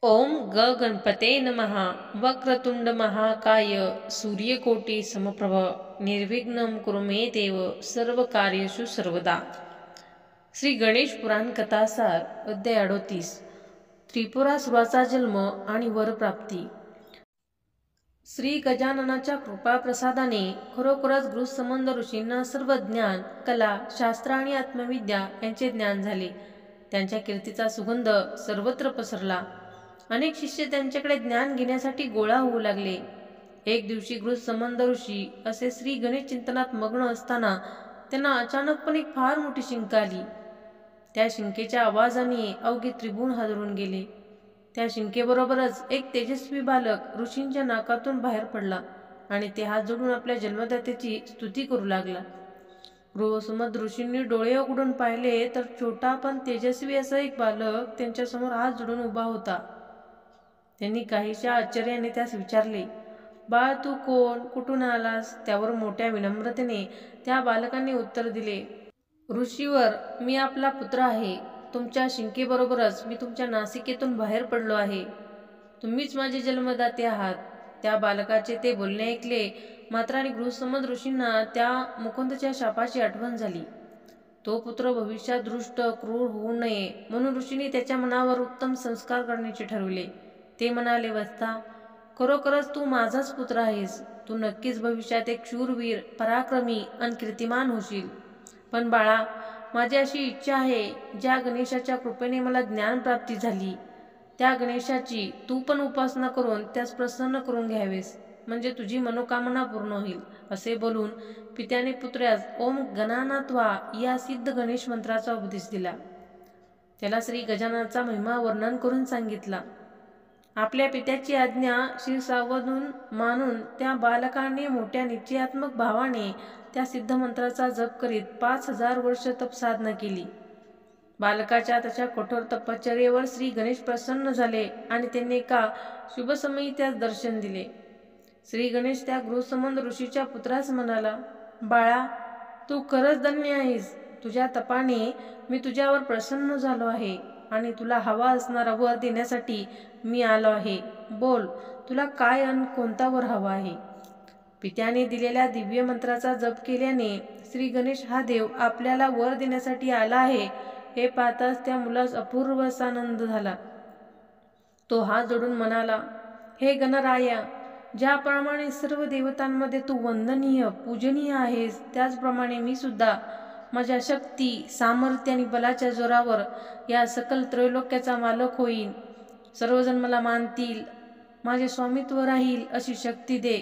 ओम ग गणपते नमः. वक्रतुंड महाकाय सूर्यकोटी समप्रभ निर्विघ्नं कुरु मे देव सर्व कार्येषु सर्वदा. श्री गणेश पुराण कथासार अध्याय 38. त्रिपुरासुराचा जन्म आणि वरप्राप्ती. श्री गजाननाच्या कृपाप्रसादाने खरोखरच गृहसंबंध ऋषींना सर्व ज्ञान, कला, शास्त्र आणि आत्मविद्या यांचे ज्ञान झाले. त्यांच्या कीर्तीचा सुगंध सर्वत्र पसरला. अनेक शिष्य त्यांच्याकडे ज्ञान घेण्यासाठी गोळा होऊ लागले. एक दिवशी गृहसंबंध ऋषी असे श्री गणेश चिंतनात मग्न असताना त्यांना अचानकपणे एक फार मोठी शिंक आली. त्या शिंकेच्या आवाजाने अवघे त्रिभुवन हादरून गेले. त्या शिंकेबरोबरच एक तेजस्वी बालक ऋषींच्या नाकातून बाहेर पडला आणि ते हात जोडून आपल्या जन्मदात्याची स्तुती करू लागला. गृहसंबंध ऋषींनी डोळे उघडून पाहिले तर छोटा पण तेजस्वी असा एक बालक त्यांच्यासमोर हात जोडून उभा होता. त्यांनी काहीशा आश्चर्याने त्यास विचारले, बाळ, तू कोण, कुठून आलास? त्यावर मोठ्या विनम्रतेने त्या बालकाने उत्तर दिले, ऋषीवर, मी आपला पुत्र आहे. तुमच्या शिंकेबरोबरच मी तुमच्या नासिकेतून बाहेर पडलो आहे. तुम्हीच माझे जन्मदाते आहात. त्या बालकाचे ते बोलणे ऐकले मात्र आणि गृहसंबंध ऋषींना त्या मुकुंदच्या शापाची आठवण झाली. तो पुत्र भविष्यात दृष्ट, क्रूर होऊ नये म्हणून ऋषींनी त्याच्या मनावर उत्तम संस्कार करण्याचे ठरविले. ते म्हणाले, वत्सा, खरोखरच तू माझाच पुत्र आहेस. तू नक्कीच भविष्यात एक शूरवीर, पराक्रमी आणि कीर्तिमान होशील. पण बाळा, माझी अशी इच्छा आहे, ज्या गणेशाच्या कृपेने मला ज्ञान प्राप्ती झाली त्या गणेशाची तू पण उपासना करून त्यास प्रसन्न करून घ्यावेस, म्हणजे तुझी मनोकामना पूर्ण होईल. असे बोलून पित्याने पुत्र्यास ओम गणानात्वा या सिद्ध गणेश मंत्राचा उपदेश दिला. त्याला श्री गजाननाचा महिमा वर्णन करून सांगितला. आपल्या पित्याची आज्ञा शिरसावरून मानून त्या बालकाने मोठ्या निश्चयात्मक भावाने त्या सिद्ध मंत्राचा जप करीत 5000 वर्ष तप साधना केली. बालकाच्या तशा कठोर तपश्चर्येवर श्री गणेश प्रसन्न झाले आणि त्यांनी एका शुभसमयी त्यास दर्शन दिले. श्री गणेश त्या गृहसंबंध ऋषीच्या पुत्रास म्हणाला, बाळा, तू खरंच धन्य आहेस. तुझ्या तपाने मी तुझ्यावर प्रसन्न झालो आहे आणि तुला हवा असणारा वर देण्यासाठी मी आलो आहे. बोल, तुला काय आणि कोणता वर हवा आहे? पित्याने दिलेल्या दिव्य मंत्राचा जप केल्याने श्री गणेश हा देव आपल्याला वर देण्यासाठी आला आहे हे पाहताच त्या मुलास अपूर्व असा आनंद झाला. तो हात जोडून म्हणाला, हे गणराया, ज्याप्रमाणे सर्व देवतांमध्ये तू वंदनीय, पूजनीय आहेस, त्याचप्रमाणे मी सुद्धा माझ्या शक्ती, सामर्थ्य आणि बलाच्या जोरावर या सकल त्रैलोक्याचा मालक होईन. सर्वजण मला मानतील, माझे स्वामित्व राहील अशी शक्ती दे.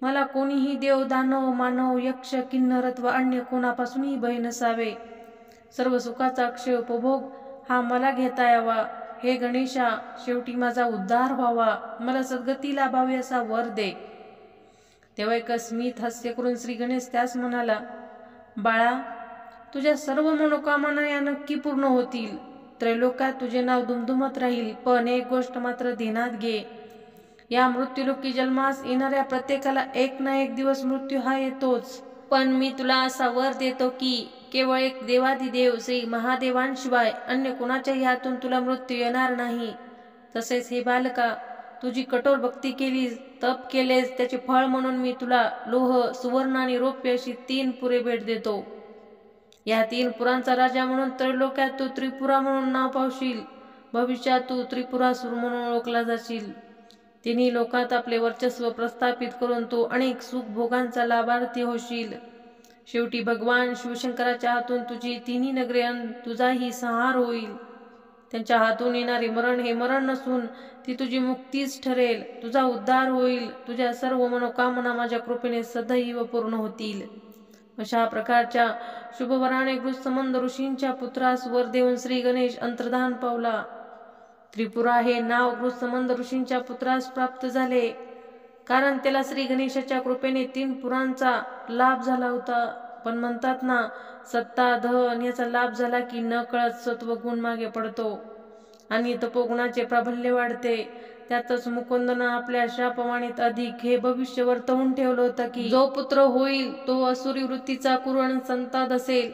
मला कोणीही देव, दानव, मानव, यक्ष, किन्नर अथवा अन्य कोणापासूनही भय नसावे. सर्व सुखाचा अक्षय उपभोग हा मला घेता यावा. हे गणेशा, शेवटी माझा उद्धार व्हावा, मला सद्गती लाभावी असा वर दे. तेव्हा एक स्मित हास्य करून श्री गणेश त्यास म्हणाला, बाळा, तुझ्या सर्व मनोकामना या नक्की पूर्ण होतील. त्रैलोक्यात तुझे नाव दुमदुमत राहील. पण एक गोष्ट मात्र ध्यानात घे, या मृत्यूलोकी जन्मास येणाऱ्या प्रत्येकाला एक ना एक दिवस मृत्यू हा येतोच. पण मी तुला असा वर देतो की केवळ एक देवाधिदेव श्री महादेवांशिवाय अन्य कोणाच्याही हातून तुला मृत्यू येणार नाही. तसेच हे बालका, तुझी कठोर भक्ती केलीस, तप केलेस, त्याचे फळ म्हणून मी तुला लोह, सुवर्ण आणि रौप्य अशी 3 पुरे भेट देतो. या 3 पुरांचा राजा म्हणून त्रैलोक्यात तू त्रिपुरा म्हणून नाव पावशील. भविष्यात तू त्रिपुरासुर म्हणून ओळखला जाशील. तिन्ही लोकात आपले वर्चस्व प्रस्थापित करून तू अनेक सुखभोगांचा लाभार्थी होशील. शेवटी भगवान शिवशंकराच्या हातून तुझी तिन्ही नगरे तुझाही संहार होईल. त्यांच्या हातून येणारे मरण हे मरण नसून ती तुझी मुक्तीच ठरेल. तुझा उद्धार होईल. तुझ्या सर्व मनोकामना माझ्या कृपेने सदैव पूर्ण होतील. अशा प्रकारच्या शुभवराने गृहसंबंध ऋषींच्या पुत्रास वर देऊन श्री गणेश अंतर्धान पावला. त्रिपुरा हे नाव गृहसंबंध ऋषींच्या पुत्रास प्राप्त झाले, कारण त्याला श्री गणेशाच्या कृपेने 3 पुरांचा लाभ झाला होता. पण म्हणतात ना, सत्ता, धन याचा लाभ झाला की न कळत सत्वगुण मागे पडतो आणि तपोगुणाचे प्राबल्य वाढते. त्यातच मुकुंदनं आपल्या शापवाणीत अधिक हे भविष्य वर्तवून ठेवलं होतं की जो पुत्र होईल तो असुरी वृत्तीचा क्रूर आणि संताद असेल.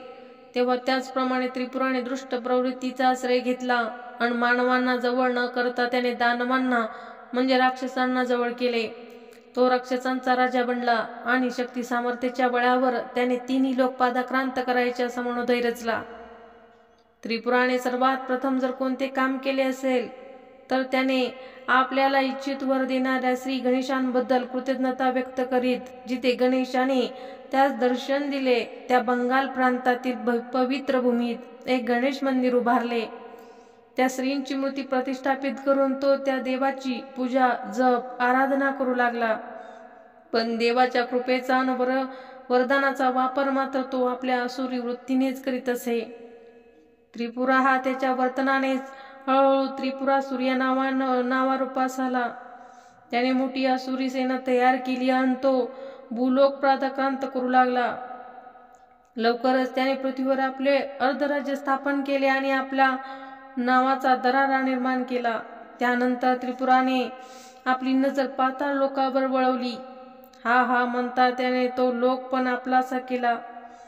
तेव्हा त्याचप्रमाणे त्रिपुराने दुष्ट प्रवृत्तीचा आश्रय घेतला आणि मानवांना जवळ न करता त्याने दानवांना म्हणजे राक्षसांना जवळ केले. तो राक्षसांचा राजा बनला आणि शक्ती सामर्थ्याच्या बळावर त्याने तिन्ही लोक पादाक्रांत करायचा असा मनोदय रचला. त्रिपुराने सर्वात प्रथम जर कोणते काम केले असेल तर त्याने आपल्याला इच्छित वर देणाऱ्या श्री गणेशांबद्दल कृतज्ञता व्यक्त करीत जिथे गणेशाने त्यास दर्शन दिले त्या बंगाल प्रांतातील पवित्र भूमीत एक गणेश मंदिर उभारले. त्या श्रींची मूर्ती प्रतिष्ठापित करून तो त्या देवाची पूजा जप आराधना करू लागला. पण देवाच्या कृपेचा आणि वरदानाचा वापर मात्र तो आपल्या असुरी वृत्तीनेच करीत असे. त्रिपुरा हा त्याच्या वर्तनानेच हळूहळू त्रिपुरासुर या नावारूपास आला. त्याने मोठी असुरी सेना तयार केली आणि तो भूलोक पादाक्रांत करू लागला. लवकरच त्याने पृथ्वीवर आपले अर्धराज्य स्थापन केले आणि आपल्या नावाचा दरारा निर्माण केला. त्यानंतर त्रिपुराने आपली नजर पाताळ लोकावर वळवली. हा म्हणता त्याने तो लोक पण आपलासा केला.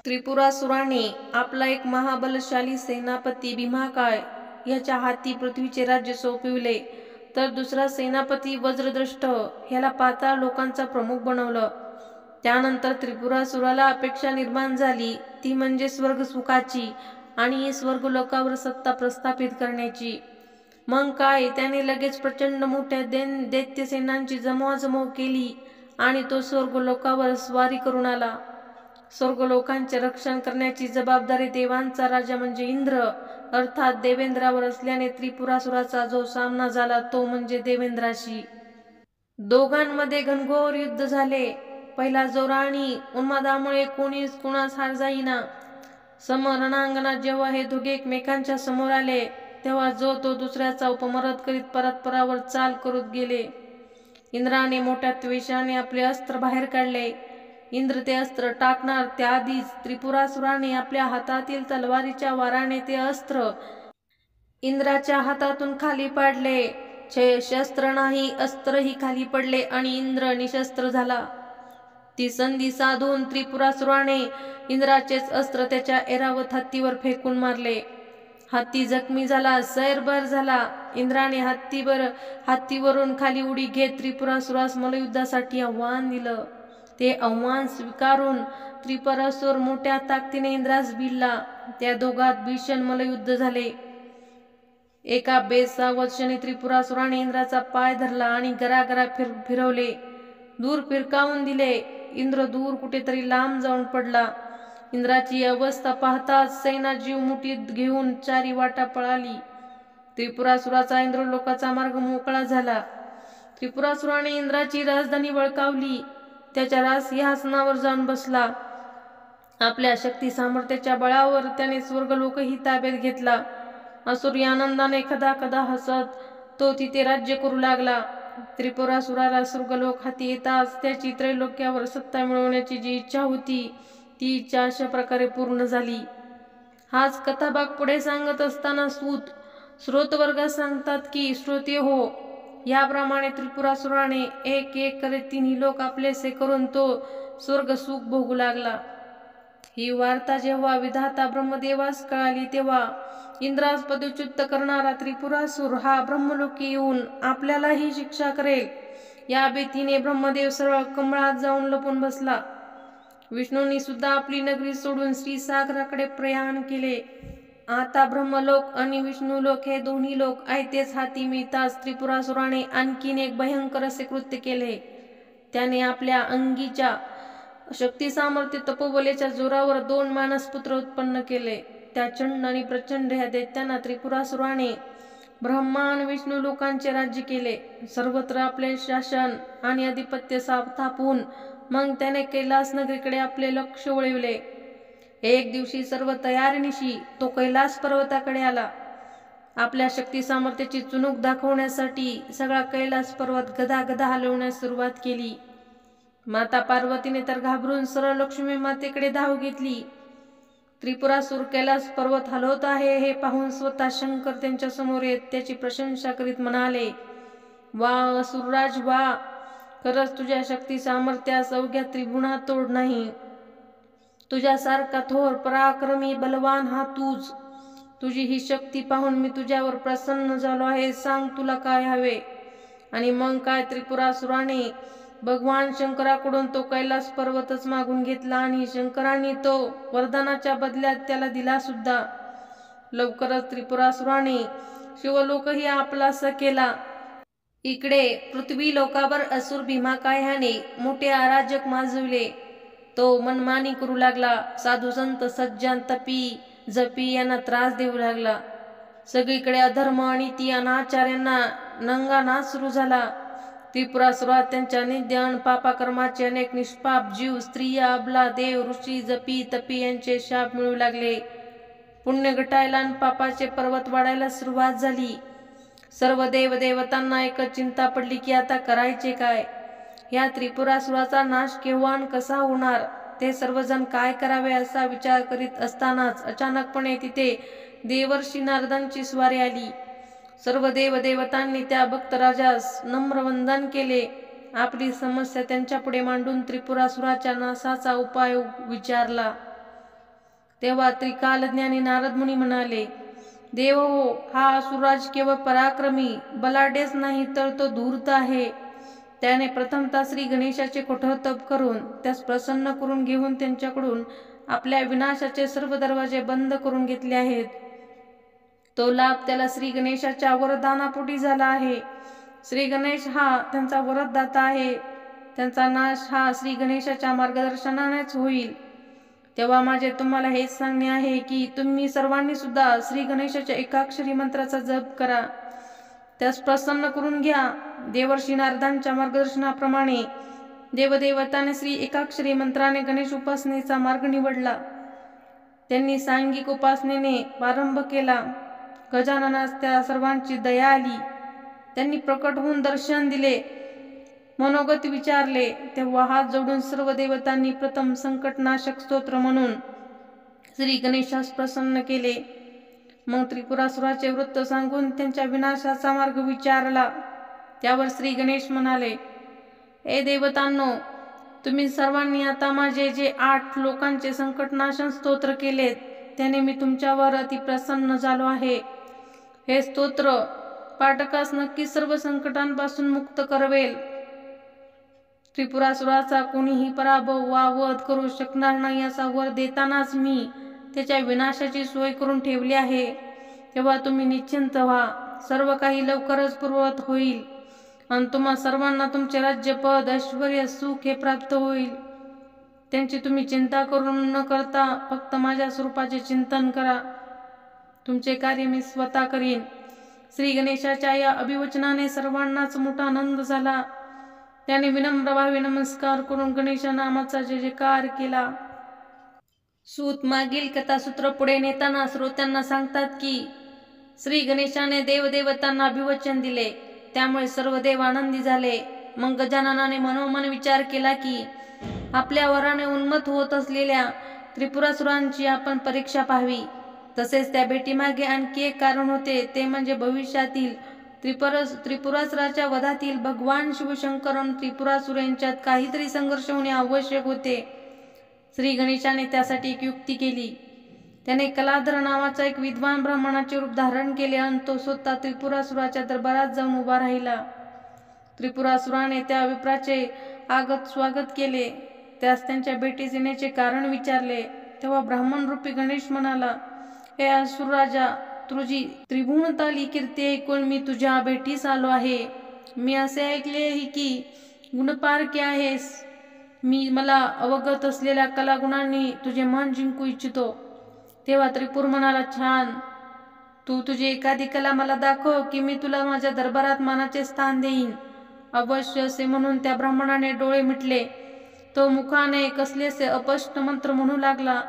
त्रिपुरासुराने आपला एक महाबलशाली सेनापती भीमाकाय याच्या हाती पृथ्वीचे राज्य सोपविले तर दुसरा सेनापती वज्रदृष्ट ह्याला पाताळ लोकांचा प्रमुख बनवलं. त्यानंतर त्रिपुरासुराला अपेक्षा निर्माण झाली ती म्हणजे स्वर्ग सुखाची आणि स्वर्ग लोकावर सत्ता प्रस्थापित करण्याची. मग काय, त्याने लगेच प्रचंड मोठ्या दैत्य सेनांची जमवाजमव केली आणि तो स्वर्ग लोकावर स्वारी करून आला. स्वर्गलोकांचे रक्षण करण्याची जबाबदारी देवांचा राजा म्हणजे इंद्र अर्थात देवेंद्रावर असल्याने त्रिपुरासुराचा जो सामना झाला तो म्हणजे देवेंद्राशी. दोघांमध्ये घनघोर युद्ध झाले. पहिला जोरा आणि उन्मादामुळे कोणीच कुणास हार जाईना. समरणांगणात जेव्हा हे दोघे एकमेकांच्या समोर आले तेव्हा जो तो दुसऱ्याचा उपमर्द करीत परस्परावर चाल करून गेले. इंद्राने मोठ्या त्वेषाने आपले अस्त्र बाहेर काढले. इंद्र ते अस्त्र टाकणार त्याआधीच त्रिपुरासुराने आपल्या हातातील तलवारीच्या वाराने ते अस्त्र इंद्राच्या हातातून खाली पाडले. शस्त्र नाही अस्त्रही खाली पडले आणि इंद्र निशस्त्र झाला. ती संधी साधून त्रिपुरासुराने इंद्राचेच अस्त्र त्याच्या ऐरावत हत्तीवर फेकून मारले. हत्ती जखमी झाला, सैरभर झाला. इंद्राने हत्तीवरून खाली उडी घेत त्रिपुरासुरास मल्लयुद्धासाठी आव्हान दिलं. ते आव्हान स्वीकारून त्रिपुरासुर मोठ्या ताकदीने इंद्रास भिडला. त्या दोघात भीषण मल्लयुद्ध झाले. एका बेसावध क्षणी त्रिपुरासुराने इंद्राचा पाय धरला आणि गरागरा फिरवले, दूर फिरकावून दिले. इंद्र दूर कुठेतरी लांब जाऊन पडला. इंद्राची अवस्था पाहताच सेना जीव मुठीत घेऊन चारी वाटा पळाली. त्रिपुरासुराचा इंद्रलोकाचा मार्ग मोकळा झाला. त्रिपुरासुराने इंद्राची राजधानी बळकावली. त्याच्या राजसिंहासनावर जाऊन बसला. आपल्या शक्ती सामर्थ्याच्या बळावर त्याने स्वर्गलोकही ताब्यात घेतला. असुरी आनंदाने कदा हसत तो तिथे राज्य करू लागला. त्रिपुरासुराला स्वर्गलोक हाती येताच त्याची त्रैलोक्यावर सत्ता मिळवण्याची जी इच्छा होती ती इच्छा अशा प्रकारे पूर्ण झाली. हाच कथाभाग पुढे सांगत असताना श्रोतवर्गास सांगतात की श्रोते हो, याप्रमाणे त्रिपुरासुराने एक एक करीत तिन्ही लोक आपलेसे करून तो स्वर्ग सुख भोगू लागला. ही वार्ता जेव्हा विधाता ब्रह्मदेवास कळाली तेव्हा इंद्रास पदच्युत करणारा त्रिपुरासुर हा ब्रह्मलोकी येऊन आपल्यालाही शिक्षा करेल या भीतीने ब्रह्मदेव सरळ कमळात जाऊन लपून बसला. विष्णूंनी सुद्धा आपली नगरी सोडून श्रीसागराकडे प्रयाण केले. आता ब्रह्मलोक आणि विष्णुलोक हे दोन्ही लोक आयतेच हाती मिळताच त्रिपुरासुराने आणखीन एक भयंकर असे कृत्य केले. त्याने आपल्या अंगीच्या शक्ती सामर्थ्य तपोबलेच्या जोरावर 2 मानसपुत्र उत्पन्न केले. त्या चंड आणि प्रचंड ह्या दैत्यांना त्रिपुरासुराने ब्रह्मा आणि विष्णू लोकांचे राज्य केले. सर्वत्र आपले शासन आणि अधिपत्य स्थापून मग त्याने कैलास नगरीकडे आपले लक्ष वळविले. एक दिवशी सर्व तयारीनिशी तो कैलास पर्वताकडे आला. आपल्या शक्ती सामर्थ्याची चुणूक दाखवण्यासाठी सगळा कैलास पर्वत गदा हलवण्यास सुरुवात केली. माता पार्वतीने तर घाबरून सरळ लक्ष्मी मातेकडे धाव घेतली. त्रिपुरासुर कैलास पर्वत हलवत आहे हे पाहून स्वतः शंकर त्यांच्या समोर येत त्याची प्रशंसा करीत म्हणाले, वा असुरराज वा, खरंच तुझ्या शक्ती सामर्थ्यास अवघ्या त्रिगुणा तोड नाही. तुझ्यासारखा थोर पराक्रमी बलवान हा तूच. तुझी ही शक्ती पाहून मी तुझ्यावर प्रसन्न झालो आहे. सांग तुला काय हवे. आणि मग काय त्रिपुरासुराने भगवान शंकराकडून तो कैलास पर्वतच मागून घेतला आणि शंकरांनी तो वरदानाच्या बदल्यात त्याला दिला सुद्धा. लवकरच त्रिपुरासुराने शिवलोकही आपलासा केला. इकडे पृथ्वी लोकावर असुर भीमाकायाने मोठे अराजक माजविले. तो मनमानी करू लागला. साधू संत सज्जन तपी जपी यांना त्रास देऊ लागला. सगळीकडे अधर्म अनिती अनाचार्यांना नंगानाच सुरू झाला. त्रिपुरासुरात त्यांच्या निंद्य अन पापाकर्माचे अनेक निष्पाप जीव, स्त्रिया, अबला, देव, ऋषी, जपी तपी यांचे शाप मिळू लागले. पुण्य घटायला अन पापाचे पर्वत वाढायला सुरुवात झाली. सर्व देवदेवतांना एकच चिंता पडली की आता करायचे काय. या त्रिपुरासुराचा नाश केव्हा अन कसा होणार. ते सर्वजण काय करावे असा विचार करीत असतानाच अचानकपणे तिथे देवर्षी नारदांची स्वारी आली. सर्व देवदेवतांनी त्या भक्तराजास नम्र वंदन केले. आपली समस्या त्यांच्या पुढे मांडून त्रिपुरासुराच्या नाशाचा उपाय विचारला. तेव्हा त्रिकालज्ञानी नारद मुनी म्हणाले, देव हो, हा असुरराज केवळ पराक्रमी बलाढ्यच नाही तर तो धूर्त आहे. त्याने प्रथमतः श्री गणेशाचे कठोर तप करून त्यास प्रसन्न करून घेऊन त्यांच्याकडून आपल्या विनाशाचे सर्व दरवाजे बंद करून घेतले आहेत. तो लाभ त्याला श्री गणेशाच्या वरदानापोटी झाला आहे. श्री गणेश हा त्यांचा वरदाता आहे. त्यांचा नाश हा श्री गणेशाच्या मार्गदर्शनानेच होईल. तेव्हा माझे तुम्हाला हेच सांगणे आहे की तुम्ही सर्वांनी सुद्धा श्री गणेशाच्या एकाक्षरी मंत्राचा जप करा. त्यास प्रसन्न करून घ्या. देवर्षी नारदांच्या मार्गदर्शनाप्रमाणे देवदेवताने श्री एकाक्षरी मंत्राने गणेश उपासनेचा मार्ग निवडला. त्यांनी सांघिक उपासनेने प्रारंभ केला. गजाननास त्या सर्वांची दया आली. त्यांनी प्रकट होऊन दर्शन दिले, मनोगत विचारले. तेव्हा हात जोडून सर्व देवतांनी प्रथम संकटनाशक स्तोत्र म्हणून श्री गणेशास प्रसन्न केले. मग त्रिपुरासुराचे वृत्त सांगून त्यांच्या विनाशाचा मार्ग विचारला. त्यावर श्री गणेश म्हणाले, ए देवतांनो, तुम्ही सर्वांनी आता माझे जे 8 लोकांचे संकटनाशन स्तोत्र केलेत त्याने मी तुमच्यावर अति प्रसन्न झालो आहे. हे स्तोत्र पाठकास नक्की सर्व संकटांपासून मुक्त करवेल. त्रिपुरासुराचा कोणीही पराभव वा वध करू शकणार नाही असा वर देतानाच मी त्याच्या विनाशाची सोय करून ठेवली आहे. तेव्हा तुम्ही निश्चिंत व्हा. सर्व काही लवकरच पूर्ववत होईल आणि तुम्हा सर्वांना तुमचे राज्यपद, ऐश्वर्य, सुख हे प्राप्त होईल. त्यांची तुम्ही चिंता करून न करता फक्त माझ्या स्वरूपाचे चिंतन करा. तुमचे कार्य मी स्वतः करीन. श्री गणेशाच्या या अभिवचनाने सर्वांनाच मोठा आनंद झाला. त्याने विनम्र भावे नमस्कार करून गणेश नामाचा जय जयकार केला. सूत मागील कथासूत्र पुढे नेताना श्रोत्यांना सांगतात की श्री गणेशाने देवदेवतांना अभिवचन दिले. त्यामुळे सर्व देव आनंदी झाले. मग गजाननाने मनोमन विचार केला की आपल्या वराने उन्मत्त होत असलेल्या त्रिपुरासुरांची आपण परीक्षा पाहावी. तसेच त्या भेटीमागे आणखी एक कारण होते, ते म्हणजे भविष्यातील त्रिपुरासुराच्या वधातील भगवान शिवशंकर आणि त्रिपुरासुर यांच्यात काहीतरी संघर्ष होणे आवश्यक होते. श्री गणेशाने त्यासाठी एक युक्ती केली. त्याने कलाधर नावाचा एक विद्वान ब्राह्मणाचे रूप धारण केले आणि तो स्वतः त्रिपुरासुराच्या दरबारात जाऊन उभा राहिला. त्रिपुरासुराने त्या विप्राचे आगत स्वागत केले. त्यास त्यांच्या भेटीस येण्याचे कारण विचारले. तेव्हा ब्राह्मण रूपी गणेश म्हणाला, हे असुर राजा, तुझी त्रिभुवनताली कीर्ती ऐकून मी तुझ्या भेटीस आलो आहे. मी असे ऐकले आहे की गुणपारखी आहेस. मला अवगत असलेल्या कलागुणांनी तुझे मन जिंकू इच्छितो. तेव्हा त्रिपुर म्हणाला, छान, तू तुझी एखादी कला मला दाखव की मी तुला माझ्या दरबारात मानाचे स्थान देईन. अवश्य असे म्हणून त्या ब्राह्मणाने डोळे मिटले. तो मुखाने कसलेसे अपष्ट मंत्र म्हणू लागला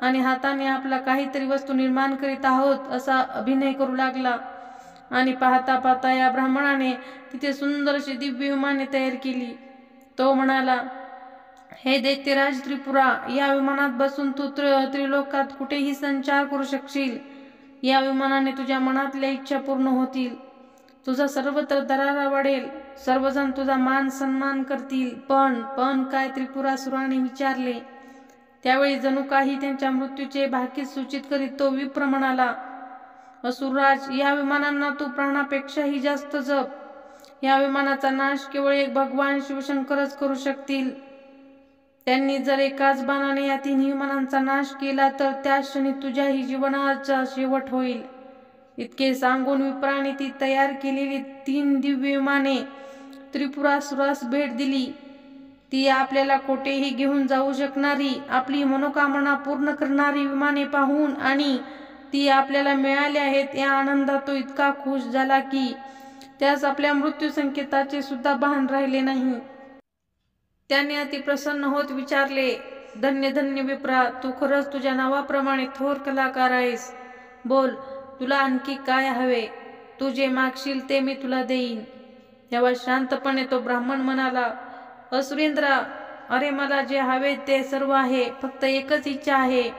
आणि हाताने आपला काहीतरी वस्तू निर्माण करीत आहोत असा अभिनय करू लागला. आणि पाहता पाहता या ब्राह्मणाने तिथे सुंदर अशी दिव्य विमाने तयार केली. तो म्हणाला, हे दैत्यराज त्रिपुरा, या विमानात बसून तू त्रिलोकात कुठेही संचार करू शकशील. या विमानाने तुझ्या मनातल्या इच्छा पूर्ण होतील. तुझा सर्वत्र दरारा वाढेल. सर्वजण तुझा मान सन्मान करतील. पण काय त्रिपुरासुराने विचारले. त्यावेळी जणू काही त्यांच्या मृत्यूचे भाकीत सूचित करीत तो विप्र म्हणाला, असुरराज, या विमानांना तू प्राणापेक्षाही जास्त जप. या विमानाचा नाश केवळ एक भगवान शिवशंकरच करू शकतील. त्यांनी जर एकाच बाणाने या तिन्ही विमानांचा नाश केला तर त्या क्षणी तुझ्याही जीवनाचा शेवट होईल. इतके सांगून विप्राने ती तयार केलेली 3 दिव्य विमाने त्रिपुरासुरास भेट दिली. ती आपल्याला कोठेही घेऊन जाऊ शकणारी, आपली मनोकामना पूर्ण करणारी विमाने पाहून आणि ती आपल्याला मिळाली आहेत या आनंदात तो इतका खुश झाला की त्यास आपल्या मृत्यू संकेताचे सुद्धा भान राहिले नाही. त्याने अति प्रसन्न होत विचारले, धन्य धन्य विप्रा, तू खरंच तुझ्या नावाप्रमाणे थोर कलाकार आहेस. बोल, तुला आणखी काय हवे? तू जे मागशील ते मी तुला देईन. तेव्हा शांतपणे तो ब्राह्मण म्हणाला, असुरेंद्रा, अरे मला जे हवे ते सर्व आहे, फक्त एकच इच्छा आहे.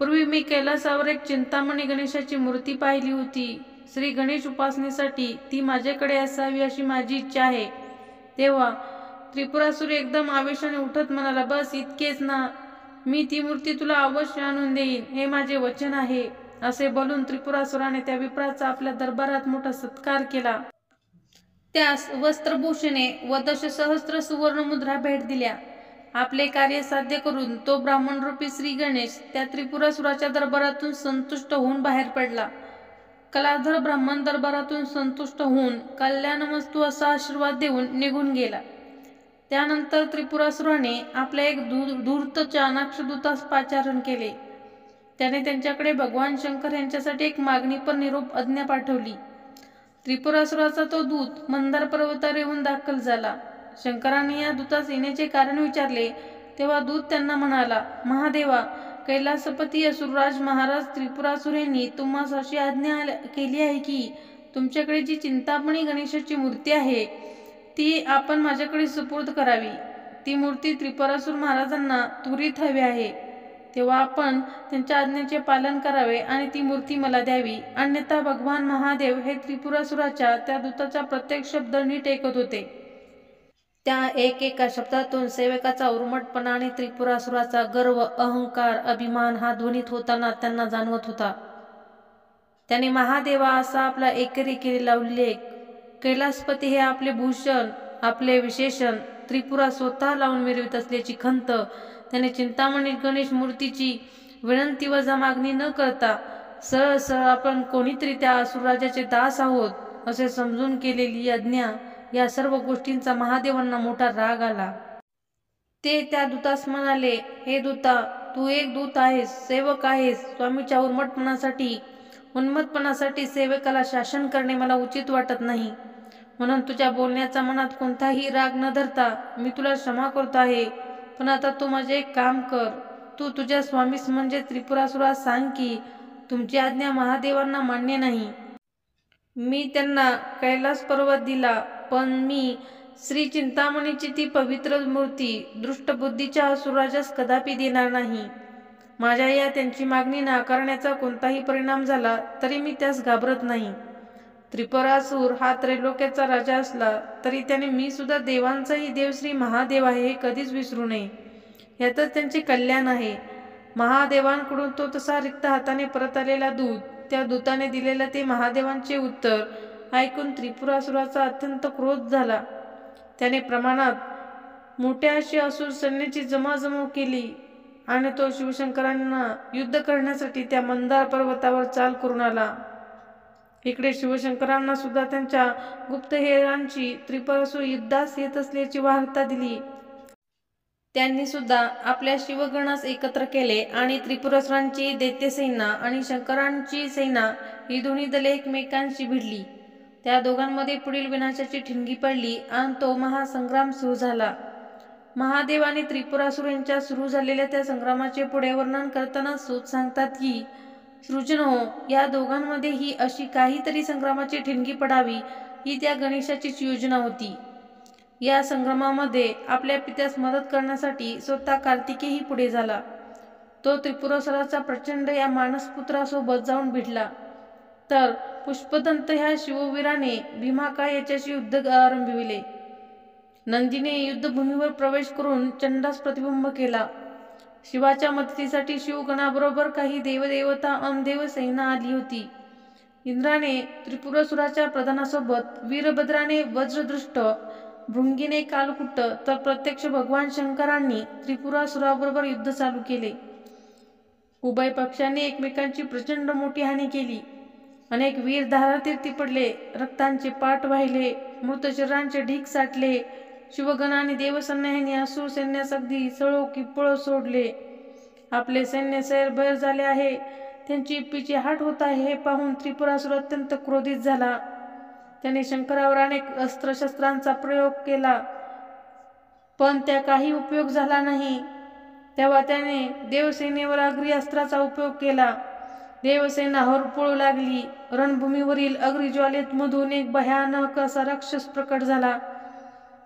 पूर्वी मी कैलासावर एक चिंतामणी गणेशाची मूर्ती पाहिली होती. श्री गणेश उपासनेसाठी ती माझ्याकडे असावी अशी माझी इच्छा आहे. तेव्हा त्रिपुरासुर एकदम आवेशाने उठत म्हणाला, बस इतकेच ना, मी ती मूर्ती तुला अवश्य आणून देईन, हे माझे वचन आहे. असे बोलून त्रिपुरासुराने त्या विप्राचा आपल्या दरबारात मोठा सत्कार केला. त्यास वस्त्रभूषणे व दशसहस्त्र सुवर्ण मुद्रा भेट दिल्या. आपले कार्य साध्य करून तो ब्राह्मणरूपी श्री गणेश त्या त्रिपुरासुराच्या दरबारातून संतुष्ट होऊन बाहेर पडला. कलाधर ब्राह्मण दरबारातून संतुष्ट होऊन कल्याणमस्तू असा आशीर्वाद देऊन निघून गेला. त्यानंतर त्रिपुरासुराने आपल्या एक धूर्त चाणाक्ष दूतास पाचारण केले. त्याने त्यांच्याकडे भगवान शंकर यांच्यासाठी एक मागणीपर निरोप आज्ञा पाठवली. त्रिपुरासुराचा तो दूत मंदार पर्वतावर येऊन दाखल झाला. शंकराने या दूतास येण्याचे कारण विचारले तेव्हा दूत त्यांना म्हणाला, महादेवा, कैलासपती असुरराज महाराज त्रिपुरासुर यांनी तुम्हास अशी आज्ञा केली आहे की तुमच्याकडे जी चिंतामणी गणेशाची मूर्ती आहे ती आपण माझ्याकडे सुपूर्द करावी. ती मूर्ती त्रिपुरासुर महाराजांना त्वरित हवी आहे. तेव्हा आपण त्यांच्या आज्ञेचे पालन करावे आणि ती मूर्ती मला द्यावी. अन्यथा भगवान महादेव हे त्रिपुरासुराच्या त्या दूताचा प्रत्येक शब्द नीट ऐकत होते. त्या एकेका शब्दातून सेवकाचा उर्मटपणा आणि त्रिपुरासुराचा गर्व, अहंकार, अभिमान हा ध्वनित होताना त्यांना जाणवत होता. त्याने महादेवा असा आपला एकेरी केलेला उल्लेख, कैलासपती हे आपले भूषण, आपले विशेषण त्रिपुरा स्वतः लावून मिरवित असल्याची खंत, त्याने चिंतामणी गणेश मूर्तीची विनंती वजा मागणी न करता सरळ सरळ आपण कोणीतरी त्या असुरराजाचे दास आहोत असे समजून केलेली आज्ञा, या सर्व गोष्टींचा महादेवांना मोठा राग आला. ते त्या दूतास म्हणाले, हे दूता, तू एक दूत आहेस, सेवक आहेस. स्वामीच्या उन्मत्पणासाठी सेवकाला शासन करणे मला उचित वाटत नाही. म्हणून तुझ्या बोलण्याचा मनात कोणताही राग न धरता मी तुला क्षमा करतो आहे. पण आता तू माझे एक काम कर. तू तुझ्या स्वामीस म्हणजे त्रिपुरासुरास सांग की तुमची आज्ञा महादेवांना मान्य नाही. मी त्यांना कैलास पर्वत दिला, पण मी श्री चिंतामणीची ती पवित्र मूर्ती दृष्टबुद्धीच्या असुरराजास कदापि देणार नाही. माझ्या या त्यांची मागणी नाकारण्याचा कोणताही परिणाम झाला तरी मी त्यास घाबरत नाही. त्रिपुरासुर हा त्रैलोक्याचा राजा असला तरी त्याने मी सुद्धा देवांचाही देव श्री महादेव आहे हे कधीच विसरू नये. यातच त्यांचे कल्याण आहे. महादेवांकडून तो तसा रिक्त हाताने परत आलेला दूत, त्या दूताने दिलेले ते महादेवांचे उत्तर ऐकून त्रिपुरासुराचा अत्यंत क्रोध झाला. त्याने प्रमाणात मोठ्या अशी असुर सैन्याची जमाजमव केली आणि तो शिवशंकरांना युद्ध करण्यासाठी त्या मंदार पर्वतावर चाल करून आला. इकडे शिवशंकरांना सुद्धा त्यांच्या गुप्तहेरांची त्रिपुरासुर युद्धास येत असल्याची वार्ता दिली. त्यांनी सुद्धा आपल्या शिवगणास एकत्र केले आणि त्रिपुरासुरांची दैत्यसेना आणि शंकरांची सेना ही दोन्ही दले एकमेकांशी भिडली. त्या दोघांमध्ये पुढील विनाशाची ठिणगी पडली आणि तो महासंग्राम सुरू झाला. महादेव आणि त्रिपुरासुर यांच्या सुरू झालेल्या त्या संग्रामाचे पुढे वर्णन करताना सूत सांगतात की, सृजनो, या दोघांमध्ये ही अशी काहीतरी संग्रामाची ठिणगी पडावी ही त्या गणेशाचीच योजना होती. या संग्रामामध्ये आपल्या पित्यास मदत करण्यासाठी स्वतः कार्तिकेयही पुढे झाला. तो त्रिपुरासुराचा प्रचंड या मानसपुत्रासोबत जाऊन भिडला. तर पुष्पदंत ह्या शिववीराने भीमाकाय याच्याशी युद्ध आरंभिले. नंदीने युद्धभूमीवर प्रवेश करून चंडास प्रतिबंध केला. शिवाच्या मदतीसाठी शिवगणाबरोबर काही देवदेवता अमदेव सेना आली होती. इंद्राने त्रिपुरासुराच्या प्रधानासोबत, वीरभद्राने वज्रदृष्ट, भृंगीने कालकुट्ट, तर प्रत्यक्ष भगवान शंकरांनी त्रिपुरासुराबरोबर युद्ध चालू केले. उभय पक्षांनी एकमेकांची प्रचंड मोठी हानी केली. अनेक वीर धारातीर्थी पडले, रक्तांचे पाट वाहिले, मृत शरीरांचे ढीग साठले. शिवगण आणि देवसैन्याने असुर सैन्यास अगदी सळो की पळो सोडले. आपले सैन्य सैरभैर झाले आहे, त्यांची इप्पीची हाट होत आहे हे पाहून त्रिपुरासुर अत्यंत क्रोधित झाला. त्याने शंकरावर अनेक अस्त्रशस्त्रांचा प्रयोग केला, पण त्या काही उपयोग झाला नाही. तेव्हा त्याने देवसेनेवर अग्री अस्त्राचा उपयोग केला. देवसेना होरपळू लागली. रणभूमीवरील अग्निज्वालेत मधून एक भयानक असा राक्षस प्रकट झाला.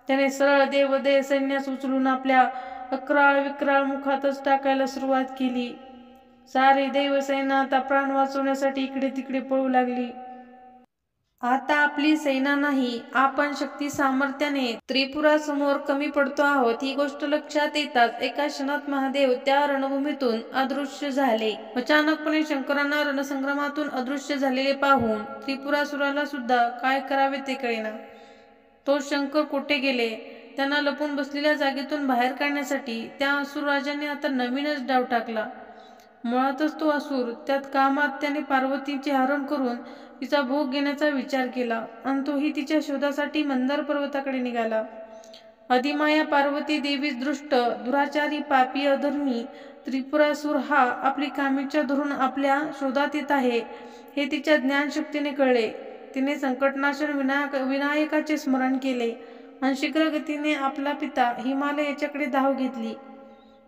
त्याने सरळ देवदेव सैन्यास उचलून आपल्या अक्राळ विक्राळ मुखातच टाकायला सुरुवात केली. सारी देवसेना आता प्राण वाचवण्यासाठी इकडे तिकडे पळू लागली. आता आपली सेना नाही, आपण शक्ती सामर्थ्याने त्रिपुरासमोर कमी पडतो आहोत ही गोष्ट लक्षात येताच एका क्षणात महादेव त्या रणभूमीतून अदृश्य झाले. अचानकपणे शंकरांना रणसंग्रामातून अदृश्य झालेले पाहून त्रिपुरासुराला सुद्धा काय करावे ते कळेना. तो शंकर कोठे गेले? त्यांना लपून बसलेल्या जागेतून बाहेर काढण्यासाठी त्या असुर राजाने आता नवीनच डाव टाकला. मुळातच तो असुर त्यात कामात त्याने पार्वतीचे हरण करून तिचा भोग घेण्याचा विचार केला आणि तोही तिच्या शोधासाठी मंदार पर्वताकडे निघाला. अधिमाया पार्वती देवीस दृष्ट, दुराचारी, पापी, अधर्मी त्रिपुरासुर हा आपली कामेच्छा धरून आपल्या शोधात येत आहे हे तिच्या ज्ञानशक्तीने कळले. तिने संकटनाशन विनायकाचे स्मरण केले आणि शीघ्रगतीने आपला पिता हिमालय याच्याकडे धाव घेतली.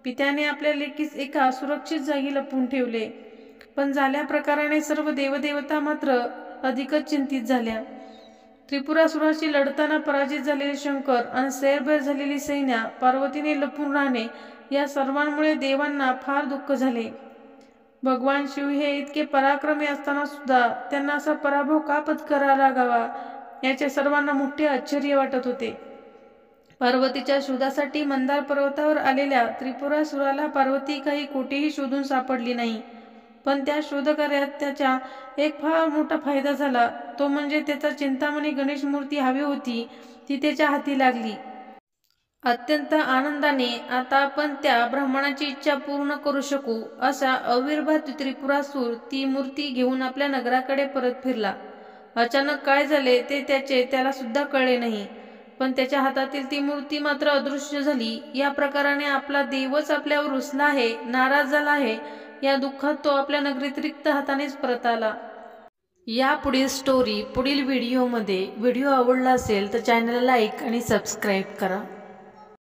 पित्याने आपल्या लेकीस एका सुरक्षित जागी लपवून ठेवले, पण झाल्या प्रकाराने सर्व देवदेवता मात्र अधिकच चिंतित झाल्या. त्रिपुरासुराशी लढताना पराजित झालेले शंकर आणि सैरभैर झालेली सैन्या, पार्वतीने लपून राहणे या सर्वांमुळे देवांना फार दुःख झाले. भगवान शिव हे इतके पराक्रमी असताना सुद्धा त्यांना असा पराभव का पत्करावा लागावा याचे सर्वांना मोठे आश्चर्य वाटत होते. पार्वतीच्या शोधासाठी मंदार पर्वतावर आलेल्या त्रिपुरासुराला पार्वती काही कोठेही शोधून सापडली नाही. पण त्या शोधकार्यात त्याचा एक फार मोठा फायदा झाला. तो म्हणजे त्याचा चिंतामणी गणेश मूर्ती हवी होती ती त्याच्या हाती लागली. अत्यंत आनंदाने आता आपण त्या ब्राह्मणाची इच्छा पूर्ण करू शकू असा अविर्भाव त्रिपुरासुर ती मूर्ती घेऊन आपल्या नगराकडे परत फिरला. अचानक काय झाले ते त्याला सुद्धा कळले नाही, पण त्याच्या हातातील ती मूर्ती मात्र अदृश्य झाली. या प्रकाराने आपला देवच आपल्यावर रुसला आहे, नाराज झाला आहे या दुःखात तो आपल्या नगरीत रिक्त हातानेच परत आला. या पुढील स्टोरी पुढील व्हिडिओ आवडला असेल तर चॅनलला लाईक आणि सबस्क्राईब करा.